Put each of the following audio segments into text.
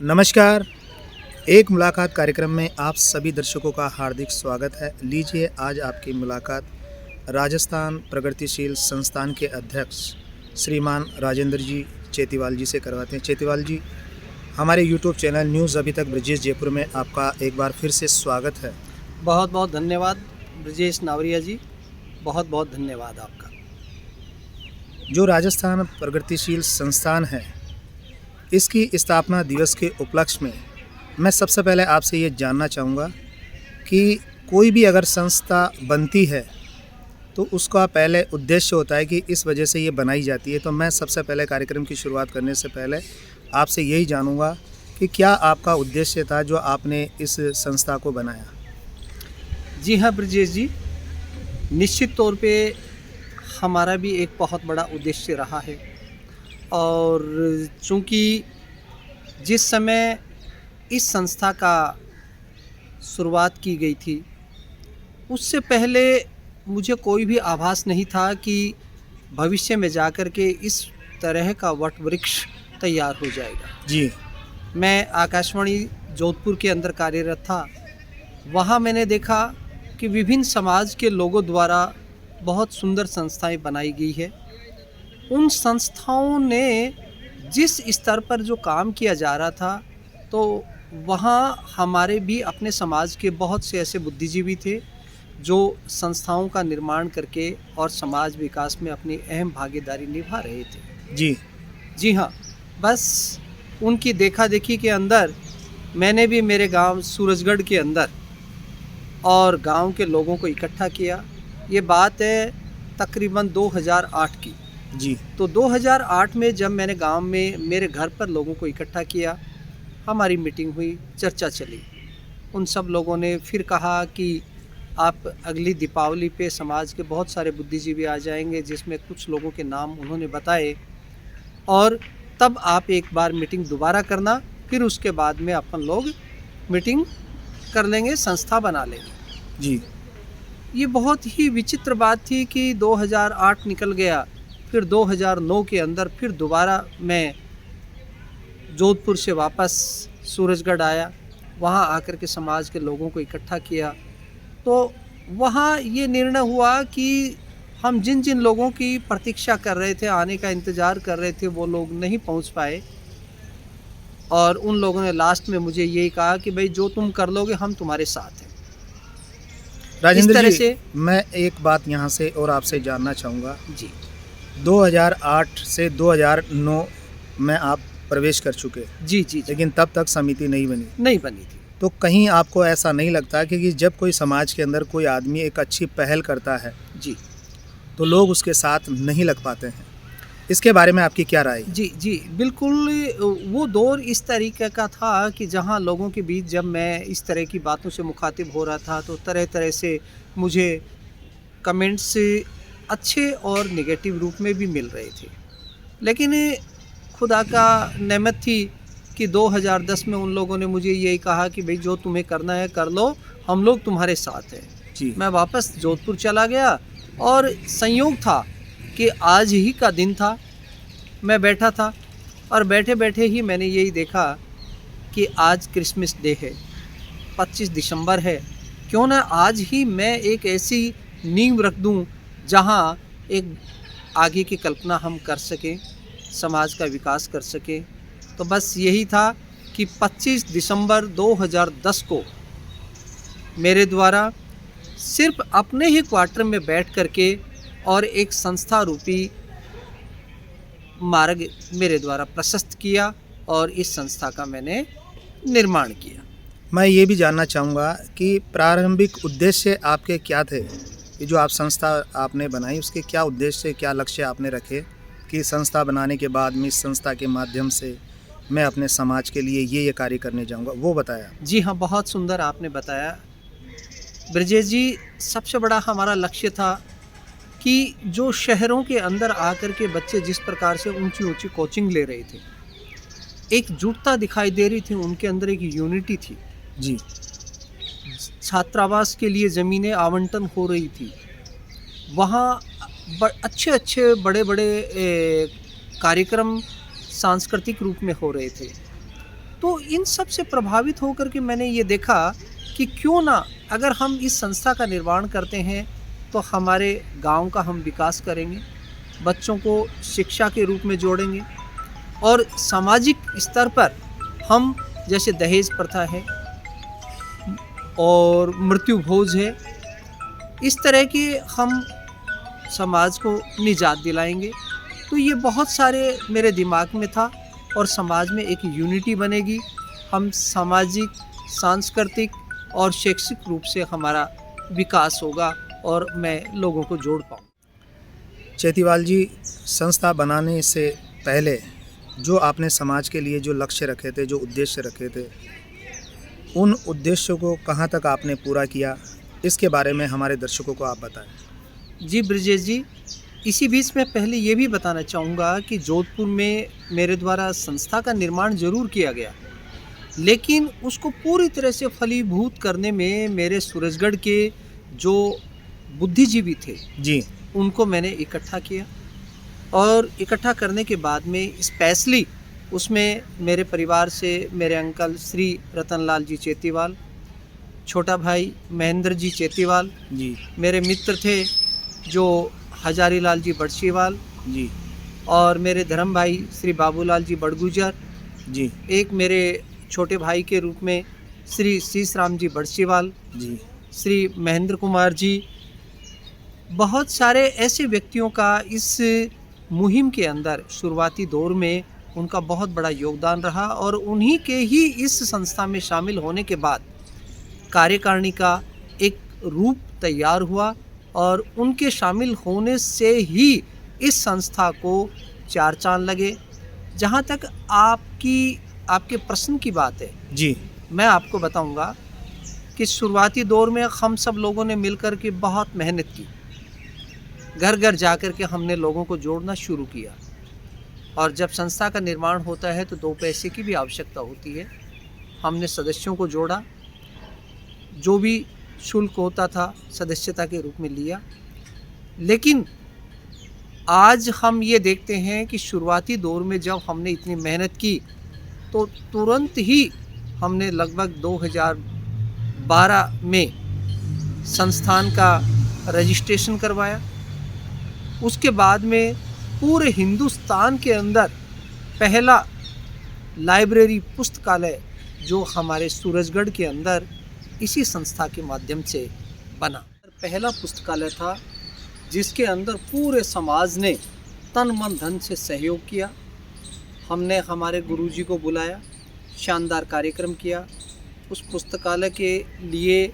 नमस्कार। एक मुलाकात कार्यक्रम में आप सभी दर्शकों का हार्दिक स्वागत है। लीजिए आज आपकी मुलाकात राजस्थान प्रगतिशील संस्थान के अध्यक्ष श्रीमान राजेंद्र जी चेतीवाल जी से करवाते हैं। चेतीवाल जी, हमारे यूट्यूब चैनल न्यूज़ अभी तक ब्रजेश जयपुर में आपका एक बार फिर से स्वागत है। बहुत बहुत धन्यवाद ब्रजेश नावरिया जी, बहुत बहुत धन्यवाद आपका। जो राजस्थान प्रगतिशील संस्थान है, इसकी स्थापना दिवस के उपलक्ष्य में मैं सबसे पहले आपसे ये जानना चाहूँगा कि कोई भी अगर संस्था बनती है तो उसका पहले उद्देश्य होता है कि इस वजह से ये बनाई जाती है। तो मैं सबसे पहले कार्यक्रम की शुरुआत करने से पहले आपसे यही जानूँगा कि क्या आपका उद्देश्य था जो आपने इस संस्था को बनाया? जी हाँ ब्रजेश जी, निश्चित तौर पे हमारा भी एक बहुत बड़ा उद्देश्य रहा है। और चूँकि जिस समय इस संस्था का शुरुआत की गई थी, उससे पहले मुझे कोई भी आभास नहीं था कि भविष्य में जाकर के इस तरह का वट वृक्ष तैयार हो जाएगा। जी। मैं आकाशवाणी जोधपुर के अंदर कार्यरत था। वहाँ मैंने देखा कि विभिन्न समाज के लोगों द्वारा बहुत सुंदर संस्थाएं बनाई गई है। उन संस्थाओं ने जिस स्तर पर जो काम किया जा रहा था, तो वहाँ हमारे भी अपने समाज के बहुत से ऐसे बुद्धिजीवी थे जो संस्थाओं का निर्माण करके और समाज विकास में अपनी अहम भागीदारी निभा रहे थे। जी हाँ, बस उनकी देखा देखी के अंदर मैंने भी मेरे गांव सूरजगढ़ के अंदर और गांव के लोगों को इकट्ठा किया। ये बात है तकरीबन 2008 की। जी। तो 2008 में जब मैंने गांव में मेरे घर पर लोगों को इकट्ठा किया, हमारी मीटिंग हुई, चर्चा चली। उन सब लोगों ने फिर कहा कि आप अगली दीपावली पे समाज के बहुत सारे बुद्धिजीवी आ जाएंगे, जिसमें कुछ लोगों के नाम उन्होंने बताए, और तब आप एक बार मीटिंग दोबारा करना, फिर उसके बाद में अपन लोग मीटिंग कर लेंगे, संस्था बना लेंगे। जी। ये बहुत ही विचित्र बात थी कि 2008 निकल गया, फिर 2009 के अंदर फिर दोबारा मैं जोधपुर से वापस सूरजगढ़ आया। वहाँ आकर के समाज के लोगों को इकट्ठा किया। तो वहाँ ये निर्णय हुआ कि हम जिन जिन लोगों की प्रतीक्षा कर रहे थे, आने का इंतज़ार कर रहे थे, वो लोग नहीं पहुँच पाए। और उन लोगों ने लास्ट में मुझे यही कहा कि भाई जो तुम कर लोगे हम तुम्हारे साथ हैं। राजेंद्र इस तरह जी, से मैं एक बात यहाँ से और आपसे जानना चाहूँगा। जी 2008 से 2009 में आप प्रवेश कर चुके, जी जी जी लेकिन तब तक समिति नहीं बनी। नहीं बनी थी। तो कहीं आपको ऐसा नहीं लगता कि जब कोई समाज के अंदर कोई आदमी एक अच्छी पहल करता है जी तो लोग उसके साथ नहीं लग पाते हैं? इसके बारे में आपकी क्या राय है? जी जी बिल्कुल। वो दौर इस तरीके का था कि जहाँ लोगों के बीच जब मैं इस तरह की बातों से मुखातिब हो रहा था, तो तरह तरह से मुझे कमेंट्स अच्छे और नेगेटिव रूप में भी मिल रहे थे। लेकिन खुदा का नेमत थी कि 2010 में उन लोगों ने मुझे यही कहा कि भाई जो तुम्हें करना है कर लो, हम लोग तुम्हारे साथ हैं। जी। मैं वापस जोधपुर चला गया और संयोग था कि आज ही का दिन था। मैं बैठा था और बैठे बैठे ही मैंने यही देखा कि आज क्रिसमस डे है, 25 दिसंबर है। क्यों ना आज ही मैं एक ऐसी नींव रख दूं जहां एक आगे की कल्पना हम कर सकें, समाज का विकास कर सकें। तो बस यही था कि 25 दिसंबर 2010 को मेरे द्वारा सिर्फ अपने ही क्वार्टर में बैठ करके और एक संस्था रूपी मार्ग मेरे द्वारा प्रशस्त किया और इस संस्था का मैंने निर्माण किया। मैं ये भी जानना चाहूँगा कि प्रारंभिक उद्देश्य आपके क्या थे? ये जो आप संस्था आपने बनाई, उसके क्या उद्देश्य, क्या लक्ष्य आपने रखे कि संस्था बनाने के बाद में इस संस्था के माध्यम से मैं अपने समाज के लिए ये कार्य करने जाऊँगा, वो बताया? जी हाँ, बहुत सुंदर आपने बताया ब्रजेश जी। सबसे बड़ा हमारा लक्ष्य था कि जो शहरों के अंदर आकर के बच्चे जिस प्रकार से ऊंची ऊंची कोचिंग ले रहे थे, एकजुटता दिखाई दे रही थी, उनके अंदर एक यूनिटी थी। जी। छात्रावास के लिए ज़मीनें आवंटन हो रही थी। वहाँ अच्छे अच्छे बड़े बड़े कार्यक्रम सांस्कृतिक रूप में हो रहे थे। तो इन सब से प्रभावित होकर के मैंने ये देखा कि क्यों ना अगर हम इस संस्था का निर्माण करते हैं तो हमारे गांव का हम विकास करेंगे, बच्चों को शिक्षा के रूप में जोड़ेंगे और सामाजिक स्तर पर हम जैसे दहेज प्रथा है और मृत्यु भोज है, इस तरह के हम समाज को निजात दिलाएंगे। तो ये बहुत सारे मेरे दिमाग में था और समाज में एक यूनिटी बनेगी, हम सामाजिक, सांस्कृतिक और शैक्षिक रूप से हमारा विकास होगा और मैं लोगों को जोड़ पाऊँ। चेतीवाल जी, संस्था बनाने से पहले जो आपने समाज के लिए जो लक्ष्य रखे थे, जो उद्देश्य रखे थे, उन उद्देश्यों को कहाँ तक आपने पूरा किया, इसके बारे में हमारे दर्शकों को आप बताएं। जी ब्रिजेश जी, इसी बीच में पहले ये भी बताना चाहूँगा कि जोधपुर में मेरे द्वारा संस्था का निर्माण ज़रूर किया गया, लेकिन उसको पूरी तरह से फलीभूत करने में मेरे सूरजगढ़ के जो बुद्धिजीवी थे जी, उनको मैंने इकट्ठा किया और इकट्ठा करने के बाद में स्पेशली उसमें मेरे परिवार से मेरे अंकल श्री रतनलाल जी चेतीवाल, छोटा भाई महेंद्र जी चेतीवाल जी, मेरे मित्र थे जो हजारी लाल जी बड़शीवाल जी, और मेरे धर्म भाई श्री बाबूलाल जी बड़गुजर, जी, एक मेरे छोटे भाई के रूप में श्री शीश राम जी बड़शीवाल, जी, श्री महेंद्र कुमार जी, बहुत सारे ऐसे व्यक्तियों का इस मुहिम के अंदर शुरुआती दौर में उनका बहुत बड़ा योगदान रहा और उन्हीं के ही इस संस्था में शामिल होने के बाद कार्यकारिणी का एक रूप तैयार हुआ और उनके शामिल होने से ही इस संस्था को चार चांद लगे। जहाँ तक आपके प्रश्न की बात है जी, मैं आपको बताऊंगा कि शुरुआती दौर में हम सब लोगों ने मिलकर के बहुत मेहनत की, घर घर जाकर के हमने लोगों को जोड़ना शुरू किया और जब संस्था का निर्माण होता है तो 2 पैसे की भी आवश्यकता होती है। हमने सदस्यों को जोड़ा, जो भी शुल्क होता था सदस्यता के रूप में लिया, लेकिन आज हम ये देखते हैं कि शुरुआती दौर में जब हमने इतनी मेहनत की तो तुरंत ही हमने लगभग 2012 में संस्थान का रजिस्ट्रेशन करवाया। उसके बाद में पूरे हिंदुस्तान के अंदर पहला लाइब्रेरी पुस्तकालय जो हमारे सूरजगढ़ के अंदर इसी संस्था के माध्यम से बना, पहला पुस्तकालय था जिसके अंदर पूरे समाज ने तन मन धन से सहयोग किया। हमने हमारे गुरुजी को बुलाया, शानदार कार्यक्रम किया। उस पुस्तकालय के लिए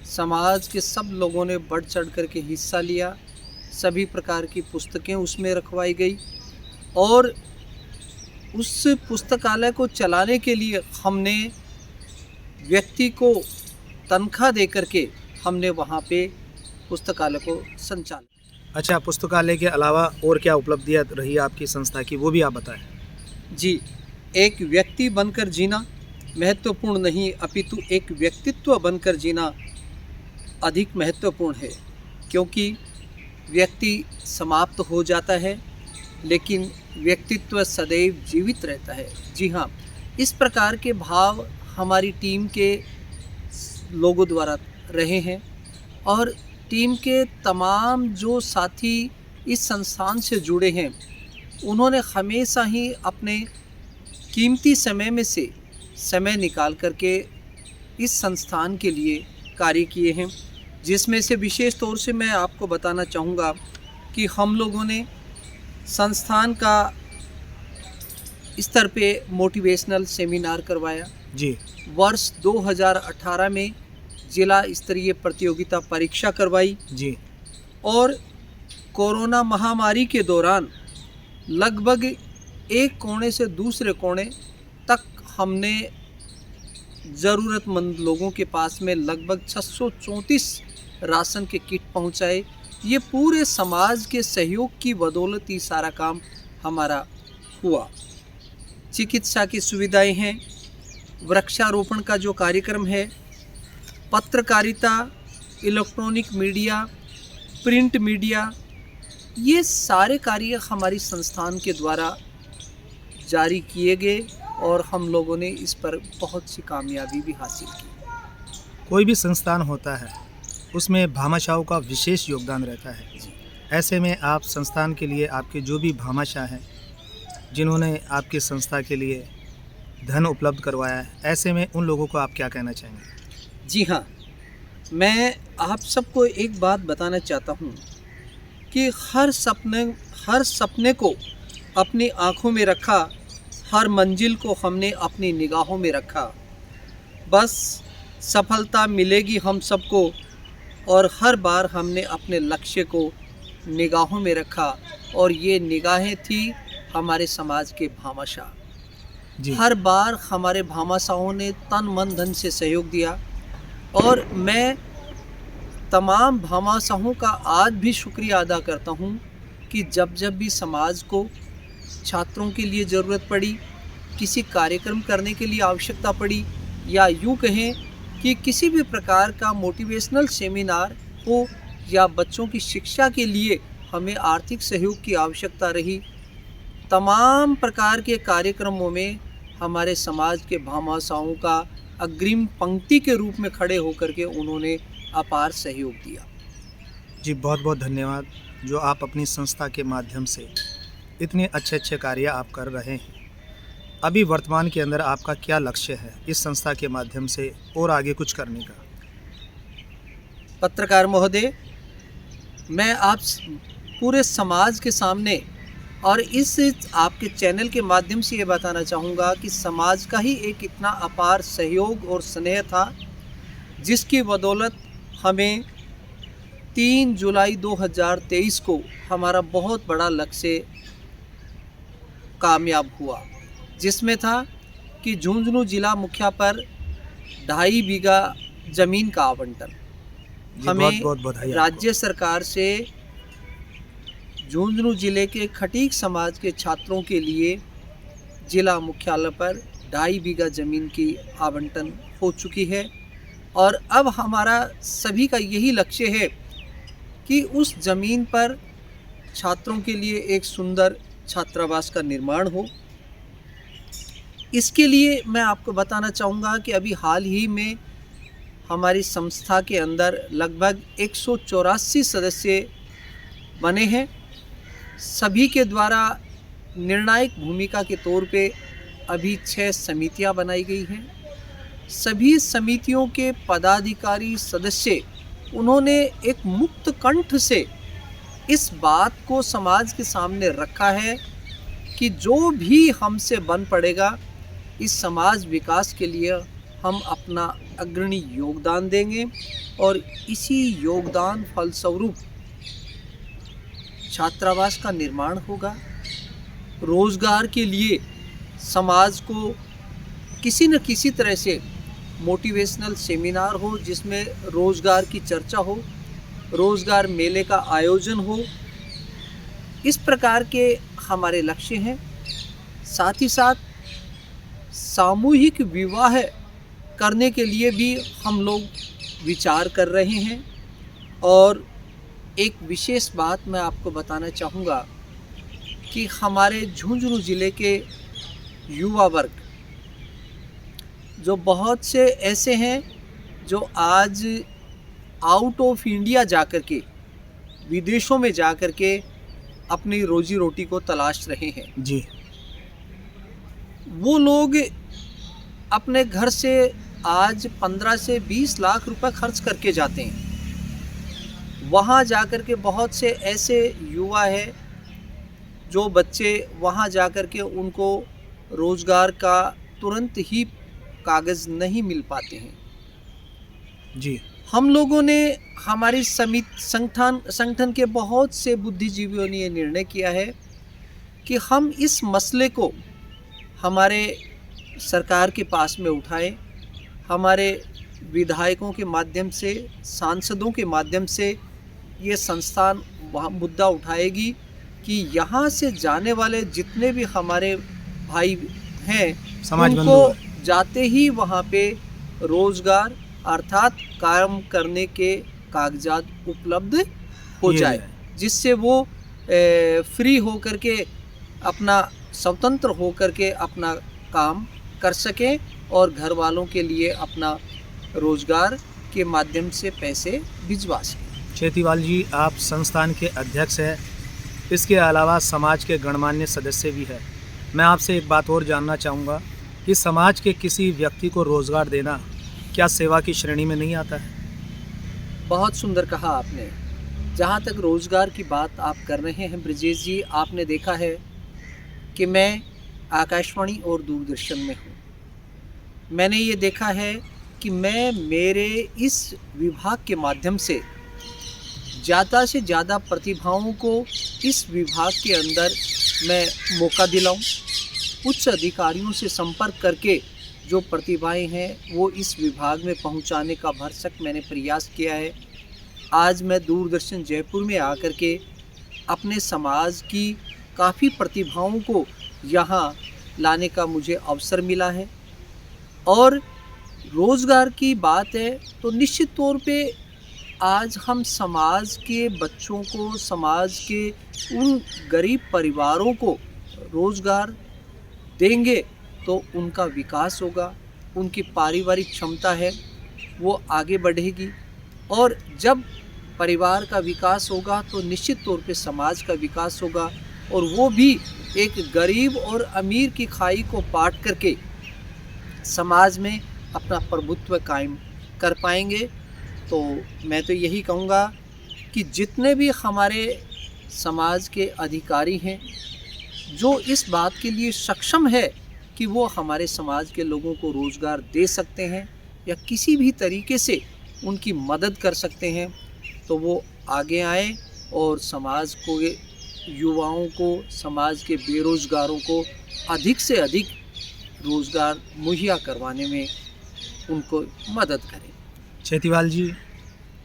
समाज के सब लोगों ने बढ़ चढ़ कर के हिस्सा लिया, सभी प्रकार की पुस्तकें उसमें रखवाई गई और उस पुस्तकालय को चलाने के लिए हमने व्यक्ति को तनख्वाह दे करके हमने वहाँ पे पुस्तकालय को संचालित। अच्छा, पुस्तकालय के अलावा और क्या उपलब्धियाँ रही आपकी संस्था की, वो भी आप बताएं। जी, एक व्यक्ति बनकर जीना महत्वपूर्ण नहीं अपितु एक व्यक्तित्व बनकर जीना अधिक महत्वपूर्ण है, क्योंकि व्यक्ति समाप्त हो जाता है लेकिन व्यक्तित्व सदैव जीवित रहता है। जी हाँ, इस प्रकार के भाव हमारी टीम के लोगों द्वारा रहे हैं और टीम के तमाम जो साथी इस संस्थान से जुड़े हैं उन्होंने हमेशा ही अपने कीमती समय में से समय निकाल करके इस संस्थान के लिए कार्य किए हैं, जिसमें से विशेष तौर से मैं आपको बताना चाहूँगा कि हम लोगों ने संस्थान का स्तर पे मोटिवेशनल सेमिनार करवाया। जी, वर्ष 2018 में जिला स्तरीय प्रतियोगिता परीक्षा करवाई जी, और कोरोना महामारी के दौरान लगभग एक कोने से दूसरे कोने तक हमने ज़रूरतमंद लोगों के पास में लगभग 634 राशन के किट पहुंचाए। ये पूरे समाज के सहयोग की बदौलत ही सारा काम हमारा हुआ। चिकित्सा की सुविधाएं हैं, वृक्षारोपण का जो कार्यक्रम है, पत्रकारिता, इलेक्ट्रॉनिक मीडिया, प्रिंट मीडिया, ये सारे कार्य हमारी संस्थान के द्वारा जारी किए गए और हम लोगों ने इस पर बहुत सी कामयाबी भी हासिल की। कोई भी संस्थान होता है उसमें भामाशाहों का विशेष योगदान रहता है। जी। ऐसे में आप संस्थान के लिए आपके जो भी भामाशाह हैं जिन्होंने आपकी संस्था के लिए धन उपलब्ध करवाया है, ऐसे में उन लोगों को आप क्या कहना चाहेंगे? जी हाँ, मैं आप सबको एक बात बताना चाहता हूँ कि हर सपने को अपनी आँखों में रखा, हर मंजिल को हमने अपनी निगाहों में रखा। बस सफलता मिलेगी हम सबको, और हर बार हमने अपने लक्ष्य को निगाहों में रखा, और ये निगाहें थी हमारे समाज के भामाशाह। जी। हर बार हमारे भामाशाहों ने तन मन धन से सहयोग दिया, और मैं तमाम भामाशाहों का आज भी शुक्रिया अदा करता हूँ कि जब जब भी समाज को छात्रों के लिए ज़रूरत पड़ी, किसी कार्यक्रम करने के लिए आवश्यकता पड़ी, या यूँ कहें कि किसी भी प्रकार का मोटिवेशनल सेमिनार हो या बच्चों की शिक्षा के लिए हमें आर्थिक सहयोग की आवश्यकता रही, तमाम प्रकार के कार्यक्रमों में हमारे समाज के भामाशाहों का अग्रिम पंक्ति के रूप में खड़े होकर के उन्होंने अपार सहयोग दिया। जी, बहुत बहुत धन्यवाद जो आप अपनी संस्था के माध्यम से इतने अच्छे अच्छे कार्य आप कर रहे हैं। अभी वर्तमान के अंदर आपका क्या लक्ष्य है इस संस्था के माध्यम से और आगे कुछ करने का? पत्रकार महोदय, मैं आप पूरे समाज के सामने और इस आपके चैनल के माध्यम से ये बताना चाहूँगा कि समाज का ही एक इतना अपार सहयोग और स्नेह था, जिसकी बदौलत हमें 3 जुलाई 2023 को हमारा बहुत बड़ा लक्ष्य कामयाब हुआ, जिसमें था कि झुंझुनू जिला मुखिया पर 2.5 बीघा ज़मीन का आवंटन। जी, हमें बहुत बहुत बधाई आपको। राज्य सरकार से झुंझुनू जिले के खटीक समाज के छात्रों के लिए जिला मुख्यालय पर 2.5 बीघा ज़मीन की आवंटन हो चुकी है, और अब हमारा सभी का यही लक्ष्य है कि उस ज़मीन पर छात्रों के लिए एक सुंदर छात्रावास का निर्माण हो। इसके लिए मैं आपको बताना चाहूँगा कि अभी हाल ही में हमारी संस्था के अंदर लगभग 184 सदस्य बने हैं। सभी के द्वारा निर्णायक भूमिका के तौर पे अभी 6 समितियां बनाई गई हैं। सभी समितियों के पदाधिकारी सदस्य उन्होंने एक मुक्त कंठ से इस बात को समाज के सामने रखा है कि जो भी हमसे बन पड़ेगा, इस समाज विकास के लिए हम अपना अग्रणी योगदान देंगे, और इसी योगदान फलस्वरूप छात्रावास का निर्माण होगा। रोज़गार के लिए समाज को किसी न किसी तरह से मोटिवेशनल सेमिनार हो, जिसमें रोज़गार की चर्चा हो, रोज़गार मेले का आयोजन हो। इस प्रकार के हमारे लक्ष्य हैं। साथ ही साथ सामूहिक विवाह करने के लिए भी हम लोग विचार कर रहे हैं। और एक विशेष बात मैं आपको बताना चाहूँगा कि हमारे झुंझुनू ज़िले के युवा वर्ग जो बहुत से ऐसे हैं जो आज आउट ऑफ इंडिया जाकर के, विदेशों में जाकर के अपनी रोजी रोटी को तलाश रहे हैं। जी। वो लोग अपने घर से आज 15 से 20 लाख रुपए खर्च करके जाते हैं। वहाँ जाकर के बहुत से ऐसे युवा हैं जो बच्चे वहाँ जाकर के उनको रोज़गार का तुरंत ही कागज़ नहीं मिल पाते हैं। जी। हम लोगों ने हमारी संगठन के बहुत से बुद्धिजीवियों ने ये निर्णय किया है कि हम इस मसले को हमारे सरकार के पास में उठाएं, हमारे विधायकों के माध्यम से, सांसदों के माध्यम से ये संस्थान वहाँ मुद्दा उठाएगी कि यहाँ से जाने वाले जितने भी हमारे भाई हैं, समाज उनको जाते ही वहाँ पे रोज़गार अर्थात काम करने के कागजात उपलब्ध हो जाए, जिससे वो फ्री हो कर के अपना स्वतंत्र हो कर के अपना काम कर सकें और घर वालों के लिए अपना रोज़गार के माध्यम से पैसे भिजवा सकें। चेतीवाल जी, आप संस्थान के अध्यक्ष हैं, इसके अलावा समाज के गणमान्य सदस्य भी हैं। मैं आपसे एक बात और जानना चाहूँगा कि समाज के किसी व्यक्ति को रोज़गार देना क्या सेवा की श्रेणी में नहीं आता है? बहुत सुंदर कहा आपने। जहाँ तक रोज़गार की बात आप कर रहे हैं ब्रजेश जी, आपने देखा है कि मैं आकाशवाणी और दूरदर्शन में हूँ। मैंने ये देखा है कि मैं मेरे इस विभाग के माध्यम से ज़्यादा से ज़्यादा प्रतिभाओं को इस विभाग के अंदर मैं मौका दिलाऊं। उच्च अधिकारियों से संपर्क करके जो प्रतिभाएं हैं वो इस विभाग में पहुंचाने का भरसक मैंने प्रयास किया है। आज मैं दूरदर्शन जयपुर में आकर के अपने समाज की काफ़ी प्रतिभाओं को यहाँ लाने का मुझे अवसर मिला है। और रोज़गार की बात है तो निश्चित तौर पे आज हम समाज के बच्चों को, समाज के उन गरीब परिवारों को रोज़गार देंगे तो उनका विकास होगा, उनकी पारिवारिक क्षमता है वो आगे बढ़ेगी। और जब परिवार का विकास होगा तो निश्चित तौर पे समाज का विकास होगा, और वो भी एक गरीब और अमीर की खाई को पाट करके समाज में अपना प्रभुत्व कायम कर पाएंगे। तो मैं तो यही कहूँगा कि जितने भी हमारे समाज के अधिकारी हैं जो इस बात के लिए सक्षम है कि वो हमारे समाज के लोगों को रोज़गार दे सकते हैं या किसी भी तरीके से उनकी मदद कर सकते हैं, तो वो आगे आए और समाज को, युवाओं को, समाज के बेरोज़गारों को अधिक से अधिक रोज़गार मुहैया करवाने में उनको मदद करें। चेतीवाल जी,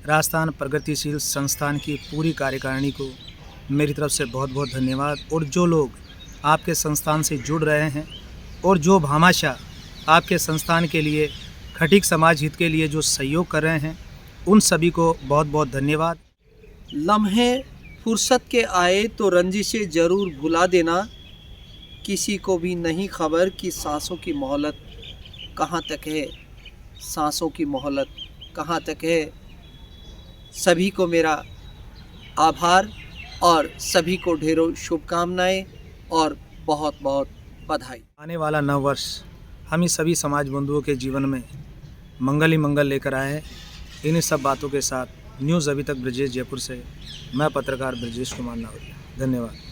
राजस्थान प्रगतिशील संस्थान की पूरी कार्यकारिणी को मेरी तरफ से बहुत बहुत धन्यवाद। और जो लोग आपके संस्थान से जुड़ रहे हैं और जो भामाशाह आपके संस्थान के लिए, खटीक समाज हित के लिए जो सहयोग कर रहे हैं, उन सभी को बहुत बहुत धन्यवाद। लम्हे फुर्सत के आए तो रंजिशें ज़रूर भुला देना, किसी को भी नहीं खबर कि सांसों की मोहलत कहाँ तक है, सांसों की मोहलत कहाँ तक है। सभी को मेरा आभार और सभी को ढेरों शुभकामनाएं और बहुत बहुत बधाई। आने वाला नव वर्ष हम ही सभी समाज बंधुओं के जीवन में मंगल ही मंगल लेकर आए हैं। इन्हीं सब बातों के साथ न्यूज़ अभी तक ब्रजेश जयपुर से मैं पत्रकार ब्रजेश कुमार नावरिया। धन्यवाद।